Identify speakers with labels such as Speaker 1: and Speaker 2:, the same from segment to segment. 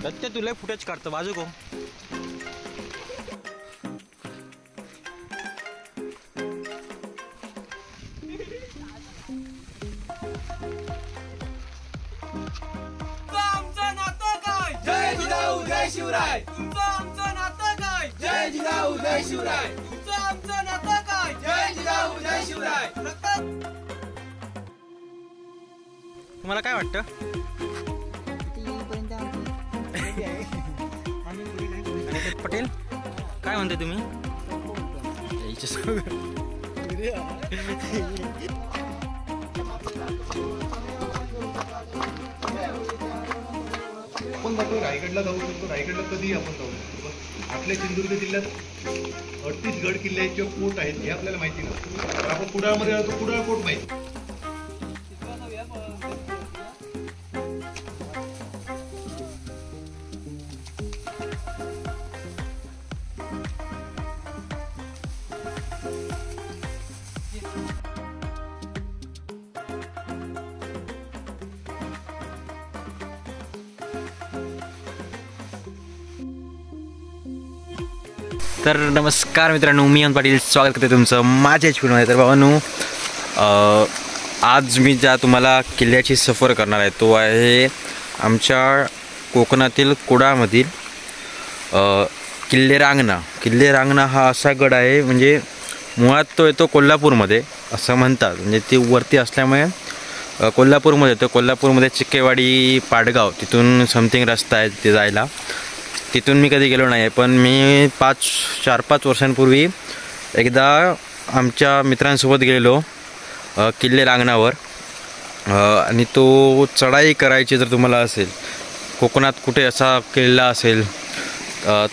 Speaker 1: दत्त्या तुला फुटेज काढतो बाजू को
Speaker 2: जय जिजाऊ जय शिवराय. तुमचं आमचं नातं काय? जय जिजाऊ जय शिवराय. तुमचं आमचं नातं काय? जय जिजाऊ जय शिवराय.
Speaker 1: तुम्हाला काय वाटतं? पटेल काय म्हणते तुम्ही?
Speaker 3: आपण जातो रायगडला जाऊ शकतो. रायगडला कधीही आपण जाऊ शकतो. आपल्या सिंधुदुर्ग जिल्ह्यात 38 गड किल्ल्याचे कोट आहेत हे आपल्याला माहिती नसतं. आपण कुडाळमध्ये जातो, कुडाळ कोट माहिती.
Speaker 1: तर नमस्कार मित्रांनो, मी अन पाटील स्वागत करते तुमचं माझ्या व्हिडिओमध्ये. तर भावांनो, आज मी ज्या तुम्हाला किल्ल्याची सफर करणार आहे तो आहे आमच्या कोकणातील कुडाळमधील किल्ले रांगणा. किल्ले रांगणा हा असा गड आहे, म्हणजे मुळात तो येतो कोल्हापूरमध्ये असं म्हणतात. म्हणजे ती वरती असल्यामुळे कोल्हापूरमध्ये येतो. कोल्हापूरमध्ये चिक्केवाडी पाडगाव तिथून समथिंग रस्ता आहे तिथे जायला. तिथून मी कधी गेलो नाही आहे, पण मी 4-5 वर्षांपूर्वी एकदा आमच्या मित्रांसोबत गेलेलो किल्ले रांगणावर. आणि तो चढाई करायची जर तुम्हाला असेल, कोकणात कुठे असा किल्ला असेल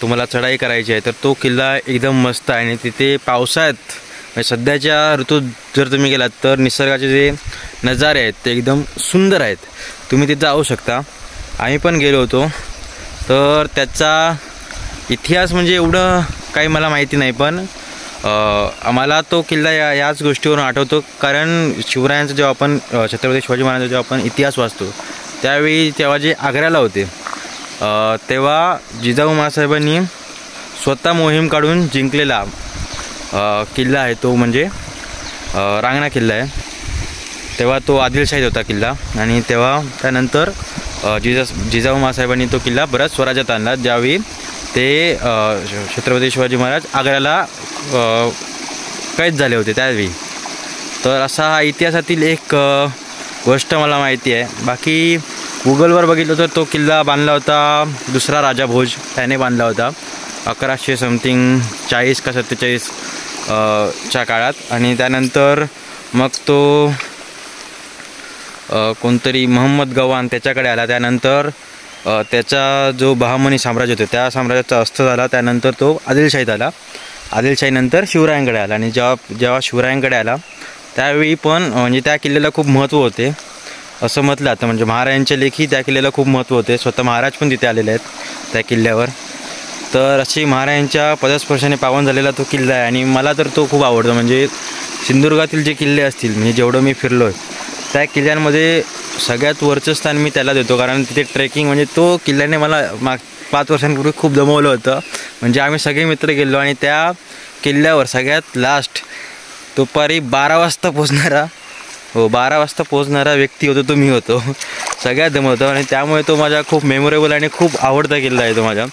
Speaker 1: तुम्हाला चढाई करायची आहे तर तो किल्ला एकदम मस्त आहे. आणि तिथे पावसाळ्यात म्हणजे सध्याच्या ऋतूत जर तुम्ही गेलात तर निसर्गाचे जे नजारे आहेत ते एकदम सुंदर आहेत. तुम्ही तिथे जाऊ शकता. आम्ही पण गेलो होतो. तर त्याचा इतिहास म्हणजे एवढं काही मला माहिती नाही, पण आम्हाला तो किल्ला याच गोष्टीवरून आठवतो. कारण शिवरायांचा जेव्हा आपण छत्रपती शिवाजी महाराजांचा जेव्हा आपण इतिहास वाचतो तेव्हा जे आग्र्याला होते तेव्हा जिजाऊ महासाहेबांनी स्वतः मोहीम काढून जिंकलेला किल्ला आहे तो, म्हणजे रांगणा किल्ला आहे. तेव्हा तो आदिलशाहीत होता किल्ला. आणि तेव्हा त्यानंतर जिजाऊ महासाहेबांनी तो किल्ला परत स्वराज्यात आणला ज्यावेळी ते छत्रपती शिवाजी महाराज आग्र्याला कैद झाले होते त्यावेळी. तर असा हा इतिहासातील एक गोष्ट मला माहिती आहे. बाकी गुगलवर बघितलं तर तो किल्ला बांधला होता दुसरा राजा भोज त्याने बांधला होता 1140 का 47 च्या काळात. आणि त्यानंतर मग तो कोणतरी मोहम्मद गवान त्याच्याकडे आला. त्यानंतर त्याचा जो बहामनी साम्राज्य होते त्या साम्राज्याचा अस्त झाला. त्यानंतर तो आदिलशाहीत आला. आदिलशाहीनंतर शिवरायांकडे आला. आणि जेव्हा शिवरायांकडे आला त्यावेळी पण म्हणजे त्या किल्ल्याला खूप महत्त्व होते असं म्हटलं जातं. म्हणजे महाराजांच्या लेखी त्या किल्ल्याला खूप महत्त्व होते. स्वतः महाराज पण तिथे आलेले आहेत त्या किल्ल्यावर. तर अशी महाराजांच्या पदस्पर्शाने पावन झालेला तो किल्ला आहे. आणि मला तर तो खूप आवडतो. म्हणजे सिंधुदुर्गातील जे किल्ले असतील म्हणजे जेवढं मी फिरलो आहे त्या किल्ल्यांमध्ये सगळ्यात वरचं स्थान मी त्याला देतो. कारण तिथे ट्रेकिंग म्हणजे तो किल्ल्याने मला 5 वर्षांपूर्वी खूप दमवलं होतं. म्हणजे आम्ही सगळे मित्र गेलो आणि त्या किल्ल्यावर सगळ्यात लास्ट दुपारी 12 वाजता पोचणारा व्यक्ती होतो तो मी होतो. सगळ्यात दमवतो आणि त्यामुळे तो माझा खूप मेमोरेबल आणि खूप आवडता किल्ला आहे तो माझा.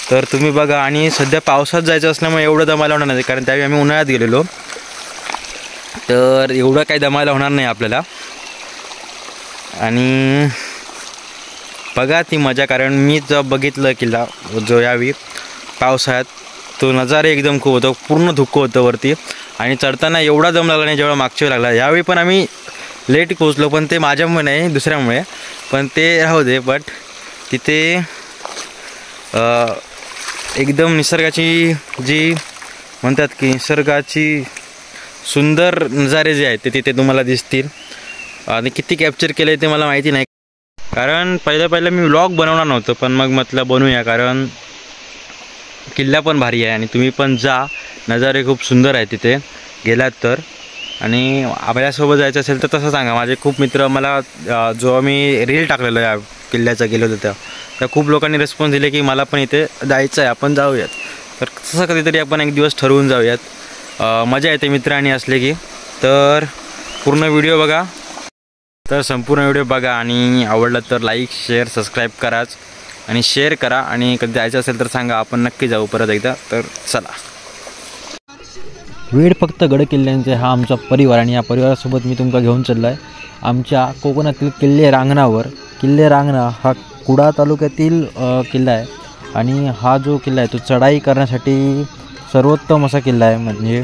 Speaker 1: तर तुम्ही बघा. आणि सध्या पावसात जायचं असल्यामुळे एवढं दमायला होणार नाही, कारण त्यावेळी आम्ही उन्हाळ्यात गेलेलो. तर एवढं काही दमायला होणार नाही आपल्याला. आणि बघा ती मजा. कारण मी जर बघितलं किल्ला जो यावेळी पावसाळ्यात तो नजारे एकदम खूप होतं. पूर्ण धुकं होतं वरती. आणि चढताना एवढा दम लागला नाही जेवढा मागच्या वेळी लागला. यावेळी पण आम्ही लेट पोचलो, पण ते माझ्यामुळे नाही दुसऱ्यामुळे, पण ते राहू दे. बट तिथे एकदम निसर्गाची जी म्हणतात की निसर्गाची सुंदर नजारे जे आहेत ते तिथे तुम्हाला दिसतील. आणि किती कॅप्चर केले ते मला माहिती नाही, कारण पहिलं मी व्लॉग बनवणार नव्हतं, पण मग म्हटलं बनवूया. कारण किल्ला पण भारी आहे आणि तुम्ही पण जा. नजारे खूप सुंदर आहे तिथे गेलात तर. आणि आपल्यासोबत जायचं असेल तर तसं सांगा. माझे खूप मित्र मला जो मी रील टाकलेलं या किल्ल्याचा गेलो होतो त्या खूप लोकांनी रिस्पॉन्स दिले की मला पण इथे जायचं आहे, आपण जाऊयात. तर तसं कधीतरी आपण एक दिवस ठरवून जाऊयात. मजा येते मित्रांनी असले की. तर पूर्ण व्हिडिओ बघा, तर संपूर्ण व्हिडिओ बघा आणि आवडलं तर लाईक शेअर सबस्क्राईब कराच आणि शेअर करा. आणि कधी जायचं असेल तर सांगा, आपण नक्की जाऊ परत एकदा. तर चला. वेळ फक्त गड किल्ल्यांचे हा आमचा परिवार आणि या परिवारासोबत मी तुमका घेऊन चाललो आहे आमच्या कोकणातील किल्ले रांगणावर. किल्ले रांगणा हा कुडाळ तालुक्यातील किल्ला आहे आणि हा जो किल्ला आहे तो चढाई करण्यासाठी सर्वोत्तम असा किल्ला आहे. म्हणजे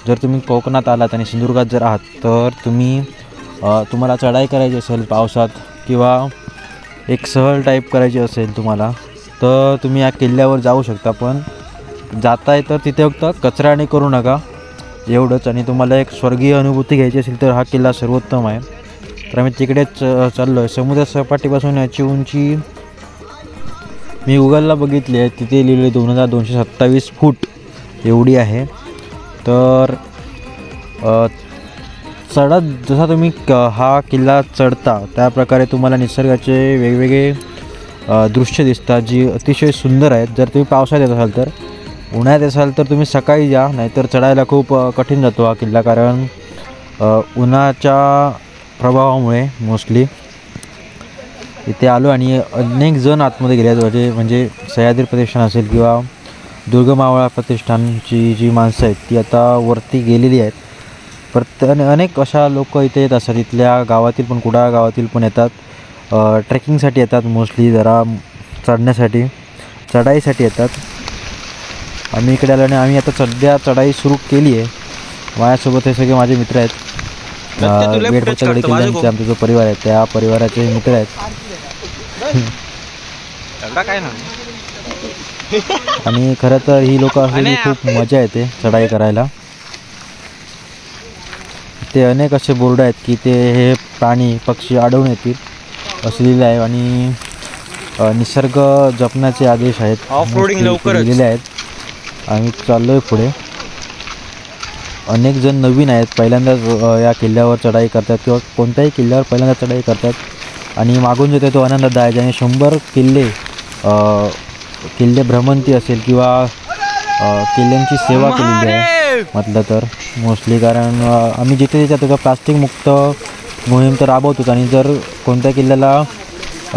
Speaker 1: जर तुम्ही कोकणात आलात आणि सिंधुदुर्गात जर आहात तर तुम्हाला चढाई करायची असेल पावसात किंवा एक सहल टाईप करायची असेल तुम्हाला तर तुम्ही या किल्ल्यावर जाऊ शकता. पण जाताय तर तिथे फक्त कचरा नाही करू नका एवढंच. आणि तुम्हाला एक स्वर्गीय अनुभूती घ्यायची असेल तर हा किल्ला सर्वोत्तम आहे. तर आम्ही तिकडेच चाललो आहे. समुद्र सपाटीपासून याची उंची मी गुगलला बघितली आहे, तिथे लिहिले 2227 फूट एवढी आहे. तर चढत जसा तुम्ही हा किल्ला चढता त्याप्रकारे तुम्हाला निसर्गाचे वेगवेगळे दृश्य दिसतात जी अतिशय सुंदर आहेत. जर तुम्ही पावसाळ्यात येत असाल तर, उन्हाळ्यात असाल तर तुम्ही सकाळी जा, नाहीतर चढायला खूप कठीण जातो हा किल्ला. कारण उन्हाच्या प्रभावामुळे मोस्टली इथे आलो आणि अनेक जण आतमध्ये गेले आहेत. म्हणजे सह्याद्री प्रतिष्ठान असेल किंवा दुर्गमावळा प्रतिष्ठानची जी माणसं आहेत ती आता वरती गेलेली आहेत. अनेक अशा लोक इथे येत असतात. इथल्या गावातील पण, कुडाळ गावातील पण येतात. ट्रेकिंगसाठी येतात मोस्टली, जरा चढण्यासाठी चढाईसाठी येतात. आम्ही इकडे आलो आणि आम्ही आता सध्या चढाई सुरू केली आहे. माझ्यासोबत हे सगळे माझे मित्र आहेत. वेडपट्टागड किल्ल्यांचे आमचा जो परिवार आहे त्या परिवाराचे मित्र आहेत. आणि खरं तर ही लोक असलेली खूप मजा येते चढाई करायला. ते अनेक असे बोर्ड आहेत की ते हे प्राणी पक्षी आढळून येतील असं लिहिलं आहे. आणि निसर्ग जपण्याचे आदेश आहेत लिहिलेले आहेत. आम्ही चाललो आहे पुढे. अनेक जण नवीन आहेत, पहिल्यांदाच या किल्ल्यावर चढाई करतात किंवा कोणत्याही किल्ल्यावर पहिल्यांदा चढाई करतात. आणि मागून जे तो आनंद आहे ज्याने 100 किल्ले भ्रमंती असेल किंवा किल्ल्यांची सेवा केलेली आहे म्हटलं तर मोस्टली. कारण आम्ही जिथे जातो प्लास्टिक मुक्त मोहीम तर राबवतोच. आणि जर कोणत्या किल्ल्याला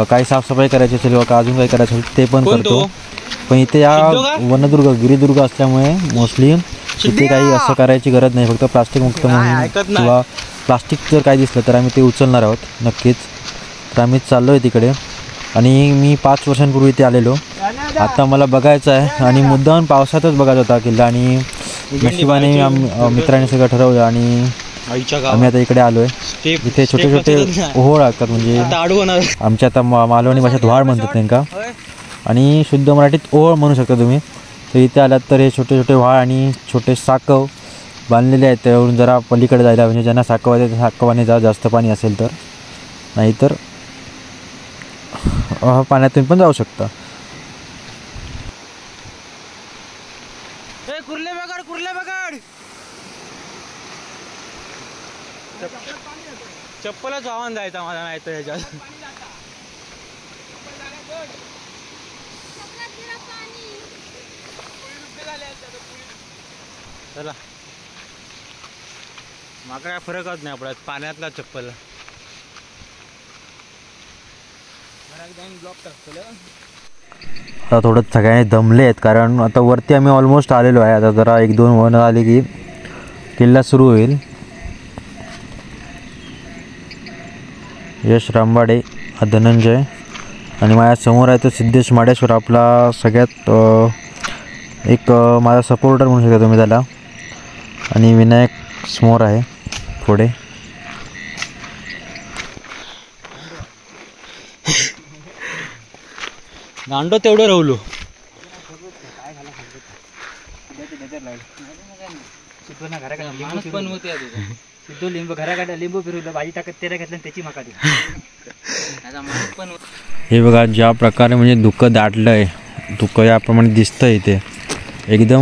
Speaker 1: काही साफसफाई करायची असेल किंवा अजून काही करायचं असेल ते पण करतो. पण इथे या वनदुर्ग गिरिदुर्ग असल्यामुळे मोस्टली इथे काही असं करायची गरज नाही. फक्त प्लास्टिक मुक्त मोहीम किंवा प्लास्टिक जर काही दिसलं तर आम्ही ते उचलणार आहोत नक्कीच. तर आम्ही चाललो आहे तिकडे. आणि मी 5 वर्षांपूर्वी इथे आलेलो. आता मला बघायचं आहे आणि मुद्दाम पावसातच बघायचा होता किल्ला. आणि नशिबाने मित्रांनी सगळं ठरवलं आणि आम्ही आता इकडे आलो आहे. इथे छोटे छोटे ओहोळ असतात, म्हणजे आमच्या आता मालवणी भाषेत व्हाळ म्हणतात त्यांना, आणि शुद्ध मराठीत ओहोळ म्हणू शकता तुम्ही. तर इथे आलात तर हे छोटे छोटे व्हाळ आणि छोटे साकव बांधलेले आहेत. त्यावरून जरा पलीकडे जायला, म्हणजे ज्यांना साकव आहे साकवाने जा जास्त पाणी असेल तर, नाहीतर पाण्यातून पण जाऊ शकता. चप्पलच वाहून जायचा मला नाही तर ह्याच्यात. चला, माका काय फरकच नाही पडत पाण्यातला चप्पल. आता थोडं सगळ्यांनी दमले आहेत कारण आता वरती आम्ही ऑलमोस्ट आलेलो आहे. आता जरा 1-2 वन आली की किल्ला सुरू होईल. यश रामवाडे, धनंजय आणि माझ्या समोर आहे तो सिद्धेश माडेश्वर, आपला सगळ्यात एक माझा सपोर्टर म्हणू शकता तुम्ही त्याला. आणि विनायक समोर आहे पुढे. गांडो तेवढं राहुलो
Speaker 4: लिंबू घराकडे लिंबू फिरवलं, भाजी टाकत तेरा घेतलं त्याची मका दिली.
Speaker 1: हे बघा ज्या प्रकारे म्हणजे धुकं दाटलं आहे, धुकं याप्रमाणे दिसतं इथे. एकदम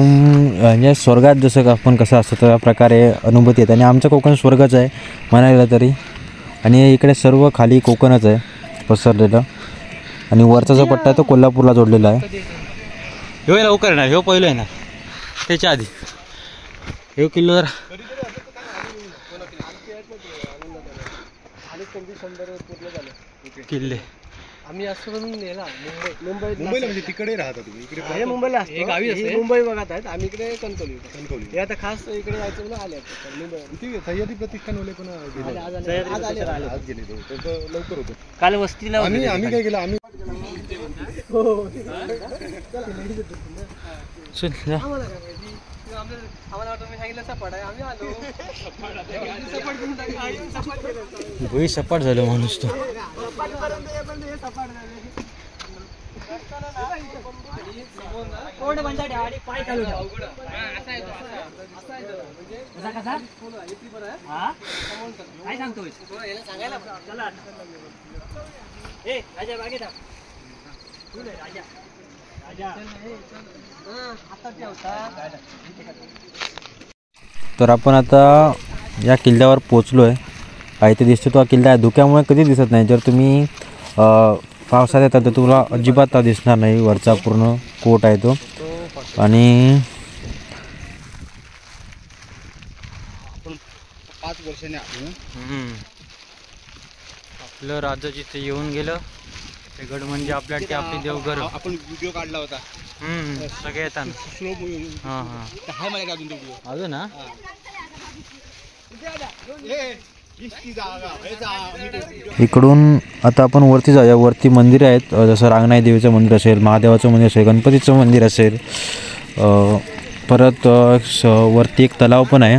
Speaker 1: म्हणजे स्वर्गात जसं का आपण कसं असतं त्या प्रकारे अनुभूती येते. आणि आमचं कोकण स्वर्गच आहे म्हणायला तरी. आणि इकडे सर्व खाली कोकणच आहे पसरलेलं. आणि वरचा जो पट्टा आहे तो कोल्हापूरला जोडलेला आहे. ह्यो लवकर येणार, ह्यो पहिलं येणार त्याच्या आधी. ह्यो किल्लो जर किल्ले
Speaker 2: आम्ही असं करून नेला
Speaker 3: मुंबईला म्हणजे तिकडे राहता तुम्ही इकडे
Speaker 2: हे मुंबईला असतो, गावी असते मुंबई बघत आहेत. आम्ही इकडे कणकवली हे आता खास इकडे जायचं म्हणून आले मुंबई.
Speaker 3: सह्याद्री प्रतिष्ठान वाले पण आज गेले ते लवकर होतं.
Speaker 4: काल वस्तीला
Speaker 3: आम्ही काय केलं आम्ही
Speaker 2: आम्हाला वाटतं मी सांगितलं सपाट आहे आम्ही आलो सपाट करून टाकलं.
Speaker 1: भुई सपाट झालं माणूस तो.
Speaker 4: पाय चालू ठेव. कसा कसा हा काय सांगतोय
Speaker 2: सांगायला
Speaker 4: चला ए राजा मागे थांब. राजा राजा
Speaker 2: आता ठेवता.
Speaker 1: तर आपण आता या किल्ल्यावर पोचलो आहे. काय ते दिसतो तो किल्ला आहे. धुक्यामुळे कधी दिसत नाही. जर तुम्ही पावसात येतात तर तुला अजिबात दिसणार नाही. वरचा पूर्ण कोट आहे तो. आणि
Speaker 3: 5 वर्षाने
Speaker 1: आपलं राज्य जिथे येऊन गेलं ते गड म्हणजे आपल्यासाठी आपली देवघर.
Speaker 3: आपण व्हिडिओ काढला होता
Speaker 1: सगळे येतात. हां हां
Speaker 3: हाय माझ्या अजून व्हिडिओ
Speaker 1: अजून ना इकडून आता आपण वरती जाऊया. वरती मंदिर आहेत जसं रांगणाई देवीचं मंदिर असेल, महादेवाचं मंदिर असेल, गणपतीचं मंदिर असेल. परत वरती एक तलाव पण आहे.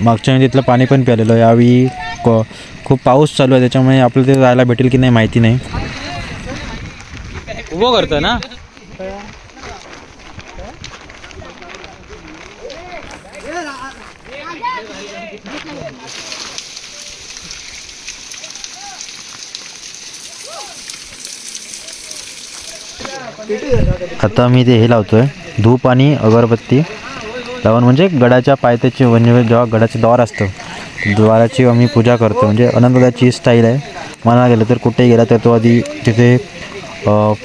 Speaker 1: मागच्या वेळी तिथलं पाणी पण प्यालेलं. यावेळी खूप पाऊस चालू आहे त्याच्यामुळे आपल्याला ते जायला भेटेल की नाही माहिती नाही. उभं करतं ना आता मी ते हे लावतोय धूप आणि अगरबत्ती लावून. म्हणजे गडाच्या पायथ्याची म्हणजे जेव्हा गडाचं द्वार असतं द्वाराची आम्ही पूजा करतो. म्हणजे अनंतदाची स्टाईल आहे. म्हणायला गेलं तर कुठेही गेला तर तो आधी तिथे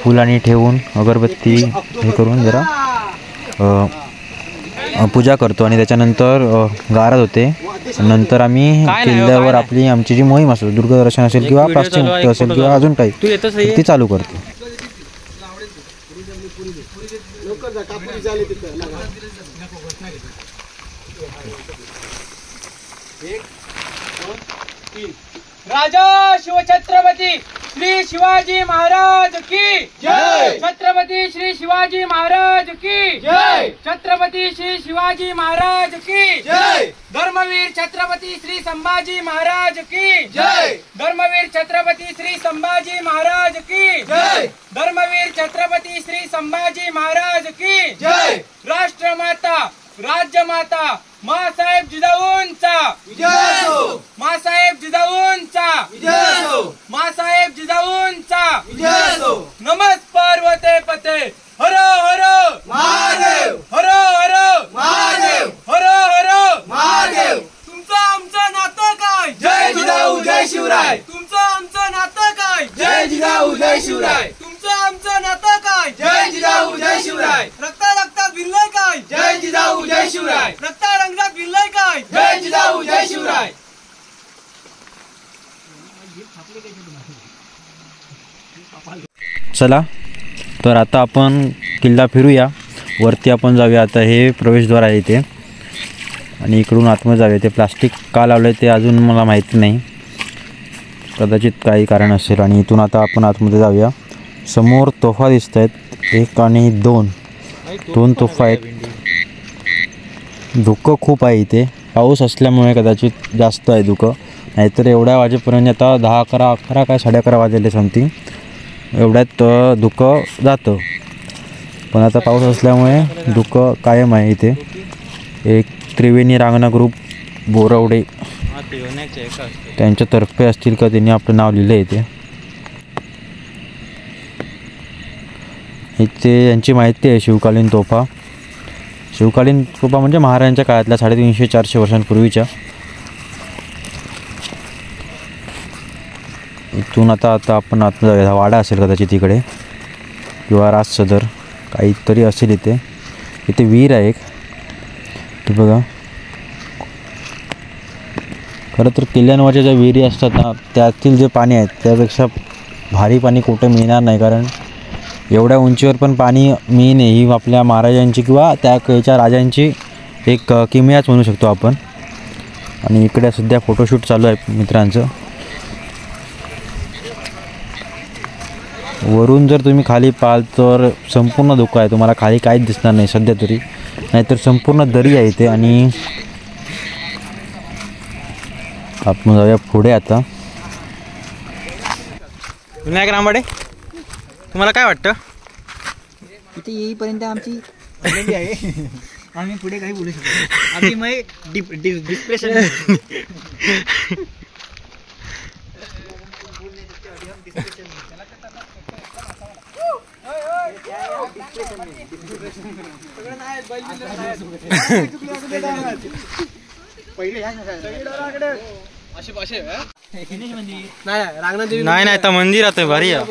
Speaker 1: फुल आणि ठेवून अगरबत्ती हे करून जरा पूजा करतो. आणि त्याच्यानंतर गारद होते. नंतर आम्ही किल्ल्यावर आपली आमची जी मोहीम असेल दुर्गदर्शन असेल किंवा प्राश्चिमुक्ती असेल किंवा अजून काही ती चालू करतो.
Speaker 2: राजा शिवछत्रपती श्री शिवाजी महाराज की जय. छत्रपती श्री शिवाजी महाराज की जय. छत्रपती श्री शिवाजी महाराज की जय. धर्मवीर छत्रपती श्री संभाजी महाराज की जय. धर्मवीर छत्रपती श्री संभाजी महाराज की जय. धर्मवीर छत्रपती श्री संभाजी महाराज की जय. राष्ट्रमाता राज्यमाता मासाहेब जिजाऊंचा विजय असो. मासाहेब जिजाऊंचा विजय असो. मासाहेब जिजाऊंचा विजय असो. नमस् पार्वते पते हर हर महादेव. हर हर महादेव. हर हर महादेव. तुमचं आमचं नातं काय जय जिजाऊ जय शिवराय. तुमचं आमचं नातं काय जय जिजाऊ जय शिवराय. तुमचं आमचं नातं काय जय जिजाऊ जय शिवराय. रक्ता रक्तात भिनलंय काय जय जिजाऊ जय शिवराय. रक्ता रंगात भिनलंय काय जय जिजाऊ जय शिवराय.
Speaker 1: चला तर आता आपण किल्ला फिरूया. वरती आपण जाऊया. आता हे प्रवेशद्वार आहे इथे आणि इकडून आतमध्ये जाऊया. ते प्लास्टिक का लावलं आहे ते अजून मला माहिती नाही. कदाचित काही कारण असेल. आणि इथून आता आपण आतमध्ये जाऊया. समोर तोफा दिसत आहेत 1 आणि 2 तोफा आहेत. धुकं खूप आहे इथे. पाऊस असल्यामुळे कदाचित जास्त आहे धुकं. नाहीतर एवढ्या वाजेपर्यंत आता 10, 11, 11 काय 11:30 वाजले समथिंग एवढ्यात धुकं जातं. पण आता पाऊस असल्यामुळे धुकं कायम आहे इथे. एक त्रिवेणी रांगणा ग्रुप बोरवडे त्यांच्यातर्फे असतील का त्यांनी आपलं नाव लिहिलं आहे इथे. इथे यांची माहिती आहे शिवकालीन तोफा शिवकालीन तोफा म्हणजे महाराजांच्या काळातल्या 350-400 वर्षांपूर्वीच्या. इथून आता आपण आतमध्ये जाऊया. वाडा असेल कदाचित तिकडे किंवा राज सदर काहीतरी असेल. इथे विहीर आहे एक. ते बघा, खरं तर किल्ल्यांवरच्या ज्या विहिरी असतात ना त्यातील जे पाणी आहे त्यापेक्षा भारी पाणी कुठं मिळणार नाही. कारण एवढ्या उंचीवर पण पाणी मिळणे ही आपल्या महाराजांची किंवा त्या काळच्या राजांची एक किमयाच म्हणू शकतो आपण. आणि इकडे सध्या फोटोशूट चालू आहे मित्रांचं. वरून जर तुम्ही खाली पाहाल तर संपूर्ण धोका आहे. तुम्हाला खाली काहीच दिसणार नाही सध्या तरी, नाहीतर संपूर्ण दरी आहे इथे. आणि आपण जाऊया पुढे आता. विनायक रामवाडे, तुम्हाला काय वाटतं?
Speaker 4: इथे येईपर्यंत आमची झालेली आहे. आम्ही पुढे काही बोलू शकतो. आम्ही मग डिस्प्रेशन
Speaker 1: नाही नाही तर मंदिरात आहे भारी आहे.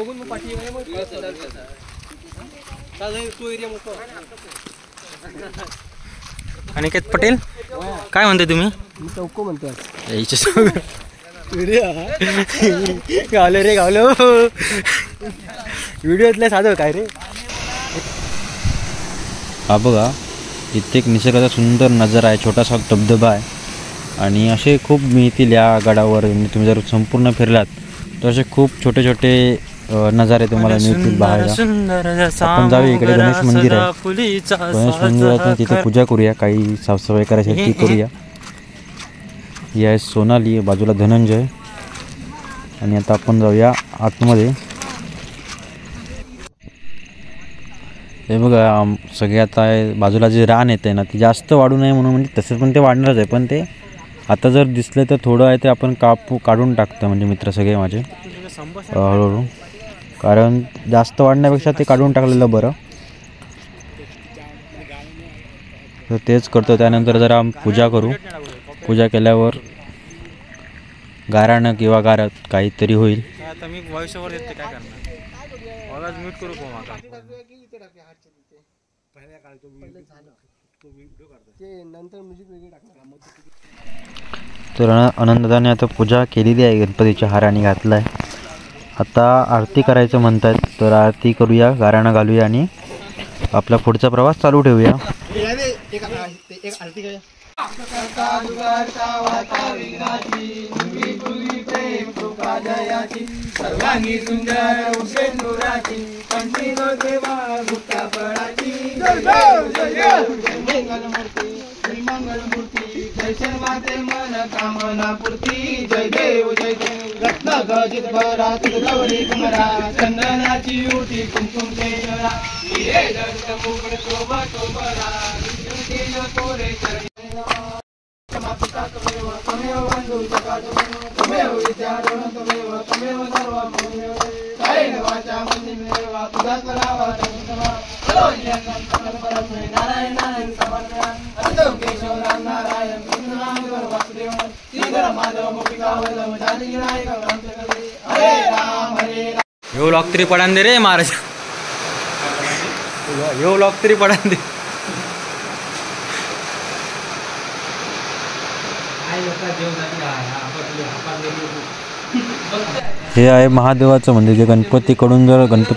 Speaker 1: अनिकेत पटेल काय म्हणते तुम्ही?
Speaker 4: चौको म्हणतो.
Speaker 1: गावलं रे गावलं. व्हिडिओतलं साधं काय रे. हा बघा, इथे एक निसर्गाचा सुंदर नजारा आहे. छोटासा धबधबा आहे आणि असे खूप मिळतील या गडावर. तुम्ही जर संपूर्ण फिरलात तर असे खूप छोटे छोटे नजारे तुम्हाला मिळतील पाहायला. आपण जाऊया इकडे. गणेश मंदिर आहे. गणेश मंदिरात तिथे पूजा करूया. काही साफसफाई करायची ती करूया. ही आहे सोनाली, बाजूला धनंजय. आणि आता आपण जाऊया आतमध्ये. हे बघा सगळे आता बाजूला जे रान येते ना ते जास्त वाढू नये म्हणून, म्हणजे तसं पण ते वाढणारच आहे. पण ते आता जर दिसलं तर थोडं आहे ते आपण काढून टाकतं म्हणजे मित्र सगळे माझे हळूहळू. कारण जास्त वाढण्यापेक्षा ते काढून टाकलेलं बरं. तर तेच करतो. त्यानंतर जरा पूजा करू. पूजा केल्यावर गाराणं किंवा गारत काहीतरी होईल. आता मी भविष्यावर येते काय करणार. आवाज म्यूट करू का माका? तर आनंदाने आता पूजा केलेली आहे. गणपतीच्या हाराने घातला आहे. आता आरती करायचं म्हणतात तर आरती करूया, गाराणं घालूया आणि आपला पुढचा प्रवास चालू ठेवूया.
Speaker 2: सर्वांगी सुंदर उपेंद्राची कंठी देवा गुप्ता फळाची मंगल मूर्ती जय शर्माते मन कामना पूर्ती. जय देव रत्न गजित भरा गौरी कुमरा चंदनाची उठी कुंकुम केशरा हिरे दर्श मुकुट शोभा शोभरा विष्णू कोरे चरणी तमेव बंधु तमेव विद्याधन तमेव तमेव सर्व कायेन वाचा मनसेन तुझा करावा नारायण नारायण समर्पया केशव राम नारायण कृष्ण वासुदेव श्रीधर माधव गोपिका वल्लभ जानकी नायक हरे राम हरे राम.
Speaker 1: यो लॉक तरी पडान दे रे महाराज. यो लॉक तरी पडान दे. हे आहे महादेवाचं मंदिर. जे गणपती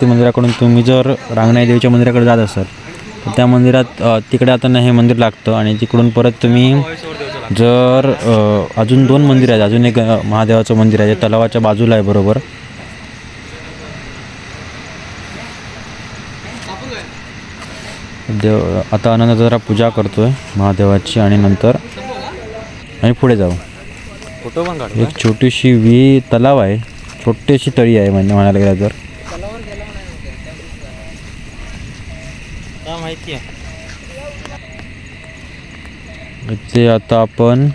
Speaker 1: मंदिराकडून तुम्ही जर रांगणाई देवीच्या मंदिराकडे जात असाल तर त्या मंदिरात तिकडे आता हे मंदिर लागतं. आणि तिकडून परत तुम्ही जर अजून 2 मंदिर आहेत. अजून एक महादेवाचं मंदिर आहे जे तलावाच्या बाजूला आहे बरोबर. आता आनंद जरा पूजा करतोय महादेवाची आणि नंतर आम्ही पुढे जाऊ. फोटो पण काढू. एक छोटीशी तलाव आहे, छोटीशी तळी आहे म्हणजे म्हणायला गेलं तर. माहिती आहे ते. आता आपण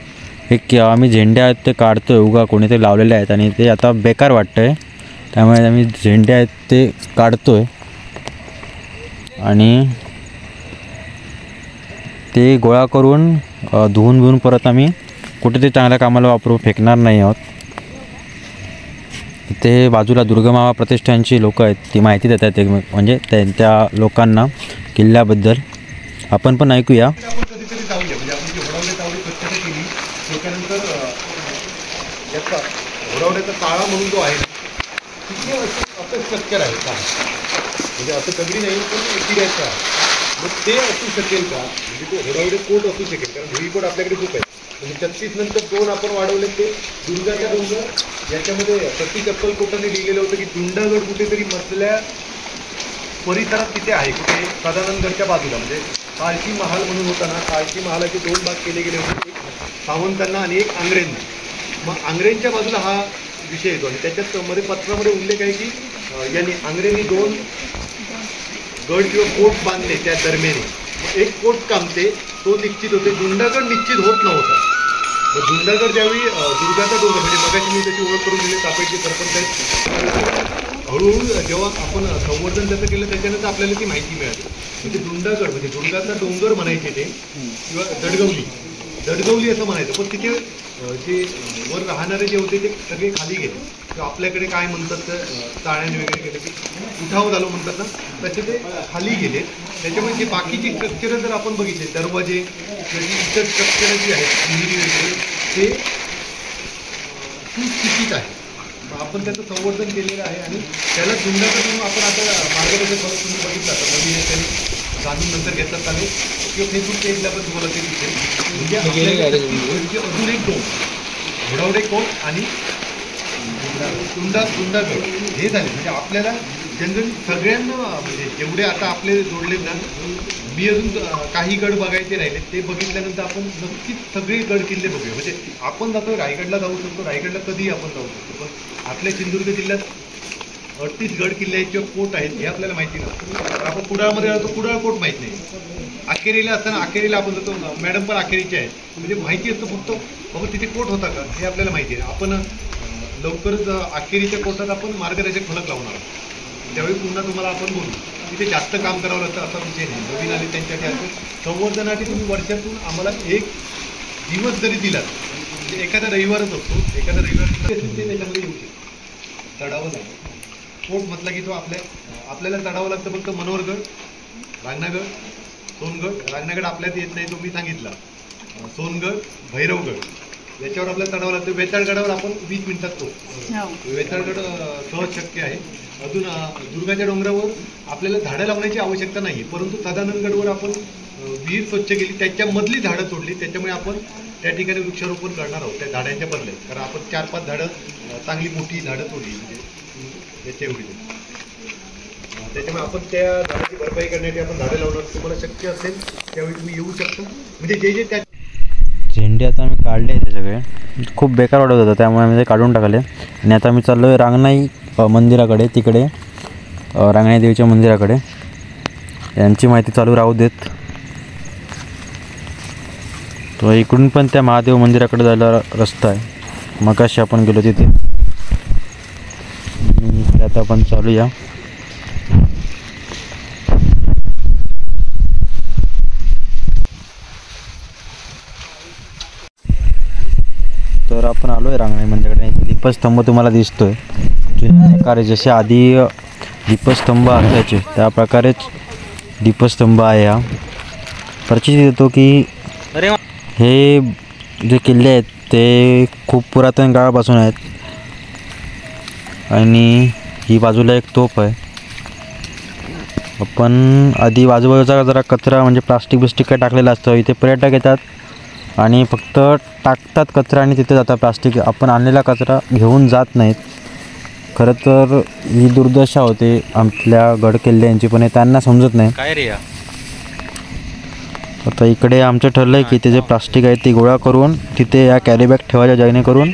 Speaker 1: आम्ही झेंडे आहेत ते काढतोय. उगा कोणी ते लावलेले आहेत आणि ते आता बेकार वाटतंय. त्यामुळे आम्ही झेंडे आहेत ते काढतोय आणि ते गोळा करून धुवून परत आम्ही कुठेतरी चांगल्या कामाला वापरू, फेकणार नाही आहोत. ते बाजूला दुर्गामावा प्रतिष्ठानची लोक आहेत, ती माहिती देतात म्हणजे त्या लोकांना किल्ल्याबद्दल. आपण पण ऐकूया.
Speaker 3: आपण कधीतरी जाऊया, म्हणजे आपण जी घोडावडे तावडी स्वच्छता केली त्याच्यानंतर याचा घोडावड्याचा ताळा म्हणून जो आहे तिथे असं स्ट्रक्चर आहे का, म्हणजे असं दगडी नाही पण किड्याचं आहे. मग ते असू शकेल का, म्हणजे तो घोडावडे कोट असू शकेल, कारण भुई कोट आपल्याकडे खूप आहे. म्हणजे 36 नंतर 2 आपण वाढवले, ते दुर्गाच्या डोंगर याच्यामध्ये 36 कोटाने लिहिलेलं होतं की दुंडागड कुठेतरी मधल्या परिसरात तिथे आहे, कुठे सदानंदगडच्या बाजूला. म्हणजे काळशी महाल म्हणून होता ना, काळशी महालाचे 2 भाग केले गेले होते, एक सावंतांना आणि एक आंग्रेंना. मग आंग्रेंच्या बाजूला हा विषय येतो आणि त्याच्यात मध्ये पत्रामध्ये उल्लेख आहे की यांनी आंग्रेंनी 2 गड किंवा कोट बांधले त्या दरम्याने. एक कोट कामते तो निश्चित होते, दुंडागड निश्चित होत नव्हता. मग दुंडागड ज्यावेळी दुर्गाचा डोंगर, म्हणजे मगाशी मी त्याची ओळख करून दिली, तापेडचे सरपंच आहेत, हळूहळू जेव्हा आपण संवर्धन त्याचं केलं त्याच्यानंतर आपल्याला ती माहिती मिळाली. म्हणजे दुंडागड म्हणजे दुर्गाचा डोंगर म्हणायचे ते, किंवा दडगवली असं म्हणायचं. पण तिथे जे वर राहणारे जे होते ते सगळे खाली गेले, किंवा आपल्याकडे काय म्हणतात तर चाळ्याने वगैरे गेले की उठाव झालो म्हणतात ना, तसे ते खाली गेले. त्याच्यामुळे जे बाकीची स्ट्रक्चरं जर आपण बघितले, दरवाजे इतर स्ट्रक्चरं जी आहेत विहिरी वगैरे, ते सुस्थितीत आहे. आपण त्याचं संवर्धन केलेलं आहे आणि त्याला दुंडागड म्हणून आपण आता मार्गदर्शक फलक तुम्ही बघितला तर नवीन त्यांनी जाणून नंतर घेतलं आले किंवा फेसबुक पेजला पण तुम्हाला ते दिसेल. म्हणजे अजून एक दोन घोडावडे कोट आणि दुंडागड हे झाले. म्हणजे आपल्याला जनरली सगळ्यांना, म्हणजे जेवढे आता आपले जोडले ना, मी अजून काही गड बघायचे राहिले, ते बघितल्यानंतर आपण नक्कीच सगळे गड किल्ले बघूया. म्हणजे आपण जातो रायगडला जाऊ शकतो, रायगडला कधीही आपण जाऊ शकतो, पण आपल्या सिंधुदुर्ग जिल्ह्यात 38 गड किल्ले आहेत किंवा कोट आहेत हे आपल्याला माहिती नसतं. आपण कुडाळमध्ये राहतो, कुडाळ कोट माहीत नाही. अखेरीला असताना अखेरीला आपण जातो, मॅडम पण अखेरीचे आहेत, म्हणजे माहिती असतं फक्त बाबा तिथे कोट होता का हे आपल्याला माहिती आहे. आपण लवकरच अखेरीच्या कोटात आपण मार्गदर्शक फलक लावणार आहोत, त्यावेळी पुन्हा तुम्हाला आपण बोलू. तिथे जास्त काम करावं लागतं असा विषय नाही. नवीन आले त्यांच्यासाठी असं संवर्धनासाठी तुम्ही वर्षातून आम्हाला एक दिवस जरी दिलात, म्हणजे एखादा रविवारच असतो, एखादा रविवार ते त्याच्यामध्ये येऊ शकतो. चढावं लागतं कोट म्हटलं की तो आपल्याला चढावं लागतं फक्त मनोहरगड, रांगणागड, सोनगड. रांगणागड आपल्यात येत नाही, तो मी सांगितला. सोनगड, भैरवगड याच्यावर आपल्याला चढावं लागतं. वेताळगडावर आपण 20 मिनिटात पोहोचतो. वेताळगड सहज शक्य आहे. अजून दुर्गाच्या डोंगरावर आपल्याला झाडं लावण्याची आवश्यकता नाही, परंतु सदानंदगडवर आपण विहीर स्वच्छ केली, त्याच्यामधली झाडं तोडली, त्याच्यामुळे आपण त्या ठिकाणी वृक्षारोपण करणार आहोत त्या झाडांच्या बदल्यात. कारण आपण 4-5 झाडं चांगली मोठी झाडं तोडली, म्हणजे याच्या एवढी. त्याच्यामुळे आपण त्या झाडाची भरपाई करण्यासाठी आपण झाडं लावणार. तुम्हाला शक्य असेल त्यावेळी तुम्ही येऊ शकता. म्हणजे जे त्या
Speaker 1: झेंडे आता आम्ही काढले ते सगळे, खूप बेकार वाटत होतं, त्यामुळे आम्ही ते काढून टाकले. आणि आता आम्ही चाललो आहे रांगणाई मंदिराकडे, तिकडे रांगणाई देवीच्या मंदिराकडे. यांची माहिती चालू राहू देत. तो इकडून पण त्या महादेव मंदिराकडे जायला रस्ता आहे, मगाशी आपण गेलो तिथे. इकडे आता आपण चालूया. तर आपण आलो आहे रांगणाई मंदिराकडे. दीपस्तंभ तुम्हाला दिसतोय, जुन्या प्रकारे जसे आधी दीपस्तंभ असायचे त्या प्रकारेच दीपस्तंभ आहे. हा परिचित देतो की हे जे किल्ले आहेत ते खूप पुरातन काळापासून आहेत. आणि ही बाजूला एक तोफ आहे. आपण आधी बाजूबाजूचा जरा कचरा म्हणजे प्लास्टिक बिस्टिक काय टाकलेलं असतं. इथे पर्यटक येतात आणि फक्त टाकतात कचरा आणि तिथे जातात. प्लास्टिक आपण आणलेला कचरा घेऊन जात नाहीत. खरं तर ही दुर्दशा होते आपल्या गड किल्ल्यांची, पण हे त्यांना समजत नाही.
Speaker 2: काय रे.
Speaker 1: आता इकडे आमचं ठरलं आहे की ते जे प्लास्टिक आहे ती गोळा करून तिथे या कॅरीबॅग ठेवायच्या, जेणेकरून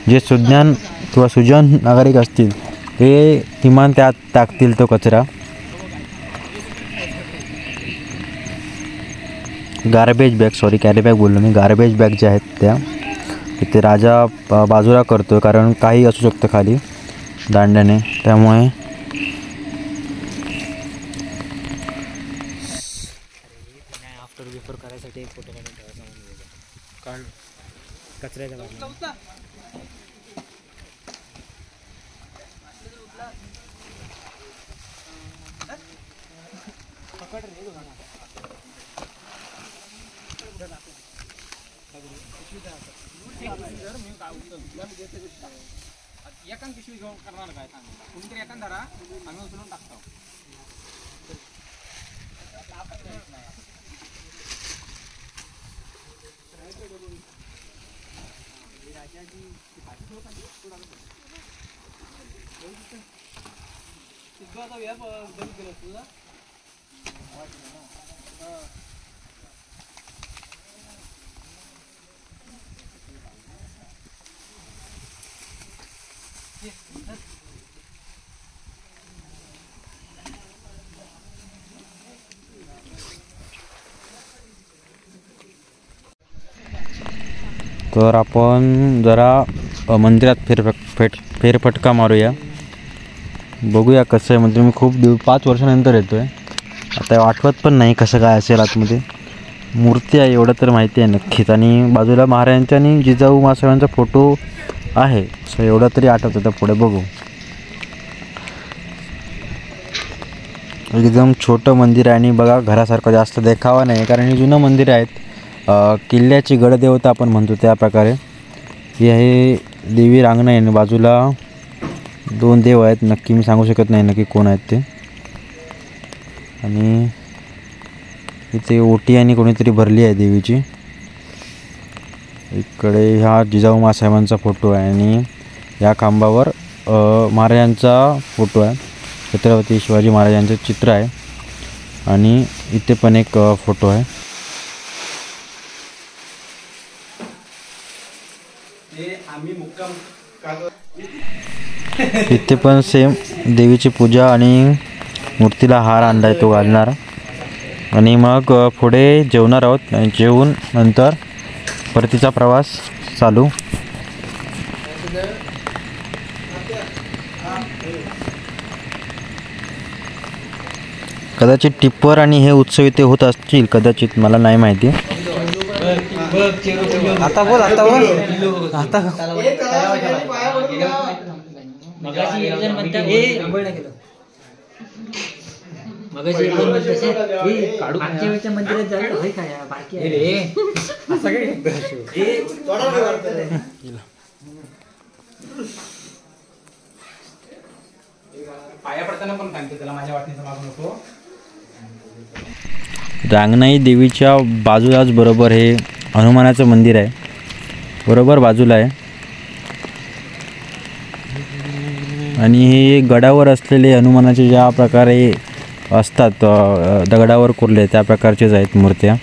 Speaker 1: जे सुज्ञान किंवा सुजाण नागरिक असतील ते किमान त्यात टाकतील तो कचरा. गार्बेज बॅग, सॉरी कॅरीबॅग बोललो मी, गार्बेज बॅग ज्या आहेत त्या इथे राजा बाजूला करतो, कारण काही असू शकतं खाली दांड्याने. त्यामुळे
Speaker 4: बिफोर करायसाठी एक फोटो काढून ठेवायचा म्हणून
Speaker 1: काढ
Speaker 4: कचऱ्याच्या बाजूला.
Speaker 2: एकान पिशवी घेऊन करणार काय सांग, कोणीतरी एकान धरा, आम्ही उचलून टाकतो.
Speaker 1: तर आपण जरा मंदिरात फेरफटका मारूया, बघूया कसं आहे. म्हणजे मी खूप 5 वर्षानंतर येतो आहे. आता आठवत पण नाही कसं काय असेल आतमध्ये. मूर्ती आहे एवढं तर माहिती आहे नक्कीच, आणि बाजूला महाराजांचा आणि जिजाऊ मासाहेबांचा फोटो आहे, सो एवढं तरी आठवतं. तर पुढे बघू. एकदम छोटं मंदिर आहे आणि बघा घरासारखं जास्त देखावा नाही, कारण हे जुनं मंदिर आहेत. किल्ल्याची गडदेवता आपण म्हणतो त्या प्रकारे. ही आहे देवी रांगणा आहे, बाजूला 2 देव आहेत, नक्की मी सांगू शकत नाही नक्की कोण आहेत ते. आणि इथे ओटी आणि कोणीतरी भरली आहे देवीची. इकडे ह्या जिजाऊ मासाहेबांचा फोटो आहे आणि या खांबावर महाराजांचा फोटो आहे, छत्रपती शिवाजी महाराजांचं चित्र आहे. आणि इथे पण एक फोटो आहे. इथे पण सेम देवीची पूजा आणि मूर्तीला हार आणलाय तो घालणार. आणि मग पुढे जेवणार आहोत, आणि जेवून नंतर परतीचा प्रवास चालू. कदाचित टिप्पर आणि हे उत्सव इथे होत असतील कदाचित, मला नाही माहिती.
Speaker 4: आता बोल आता मगाशी एक जण म्हणतात हे आंघोळ केलं, मगाशी एक जण म्हणतात हे काढू मागच्या वेळच्या मंदिरात जायला होय काय बाकी आहे रे असं काय
Speaker 2: पाया पडताना पण सांगते त्याला माझ्या वाटणीचा मागू नको.
Speaker 1: रांगणाई देवीच्या बाजूलाच बरोबर हे हनुमानाचं मंदिर आहे, बरोबर बाजूला आहे. आणि हे गडावर असलेले हनुमानाचे ज्या प्रकारे असतात दगडावर कोरले त्या प्रकारचेच आहेत मूर्त्या.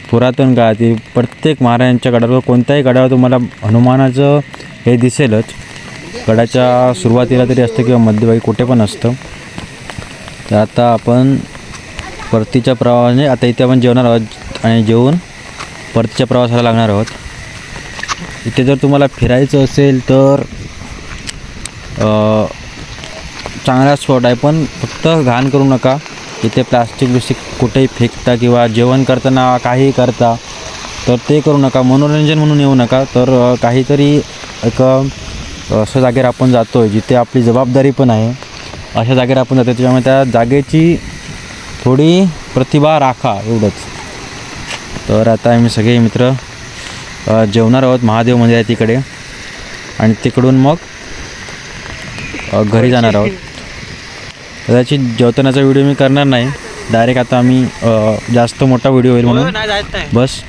Speaker 1: पुरातन काळातील प्रत्येक महाराजांच्या गडावर, कोणत्याही गडावर तुम्हाला हनुमानाचं हे दिसेलच. गडाच्या सुरुवातीला तरी असतं किंवा मध्यभागी कुठे पण असतं. तर आता आपण परतीच्या प्रवासाने आता इथे आपण जेवणार आहोत आणि जेवून परतीच्या प्रवासाला लागणार आहोत. इथे जर तुम्हाला फिरायचं असेल तर चांगला स्पॉट आहे, पण फक्त घाण करू नका. इथे प्लास्टिक बिस्टिक कुठेही फेकता किंवा जेवण करताना काही करता तर ते करू नका. मनोरंजन म्हणून येऊ नका. तर काहीतरी एक अशा जागेवर आपण जातो आहे जिथे आपली जबाबदारी पण आहे, अशा जागेवर आपण जातो. त्याच्यामुळे त्या जागेची थोडी प्रतिभा राखा एवढंच. तर आता आम्ही सगळे मित्र जेवणार आहोत महादेव मंदिर आहे तिकडे, आणि तिकडून मग घरी जाणार आहोत. कदाचित जेवतानाचा व्हिडिओ मी करणार नाही डायरेक्ट, आता आम्ही जास्त मोठा व्हिडिओ होईल म्हणून बस.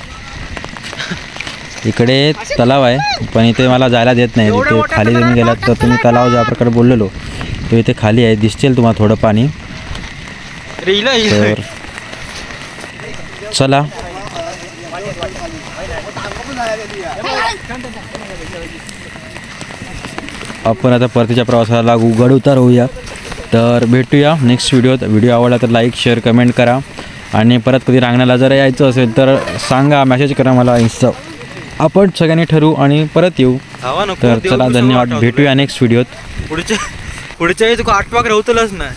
Speaker 1: इकडे तलाव आहे पण इथे मला जायला देत नाही. तिथे खाली तुम्ही गेलात तर तुम्ही तलाव ज्या प्रकारे बोललेलो तो इथे खाली आहे, दिसतील तुम्हाला थोडं पाणी. तर चला आपण आता परतीच्या प्रवासाला लागू, गड उतार होऊया. तर भेटूया नेक्स्ट व्हिडिओत. व्हिडिओ आवडला तर लाईक शेअर कमेंट करा, आणि परत कधी रांगणाला जर यायचं असेल तर सांगा, मेसेज करा मला इंस्टा. आपण सगळ्यांनी ठरवू आणि परत येऊ. तर चला धन्यवाद, भेटूया नेक्स्ट व्हिडिओत.
Speaker 2: पुढच्या वेळी तुका 8 पाक राहतलंच ना.